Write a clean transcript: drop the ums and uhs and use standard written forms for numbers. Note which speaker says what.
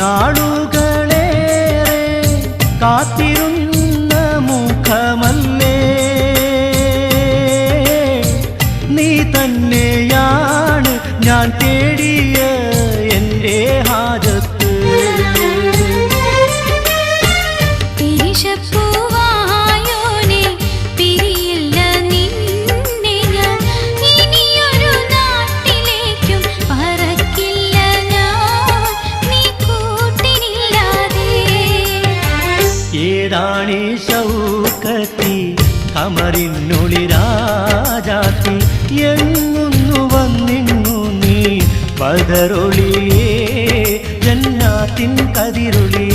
Speaker 1: നാളുകളേറെ കാത്തിരുന്ന മുഖമല്ലേ നീ തന്നെയാണ് ഞാൻ തേടിയ എൻ്റെ ഹാജത്ത് ഏതാണീ ശൗക്കത്തി കമറിനുളിരാജാത്തി എങ്ങുന്നു വന്നിങ്ങു നീ ബദറൊളിയേ ജന്നാത്തിൻ കതിരൊളി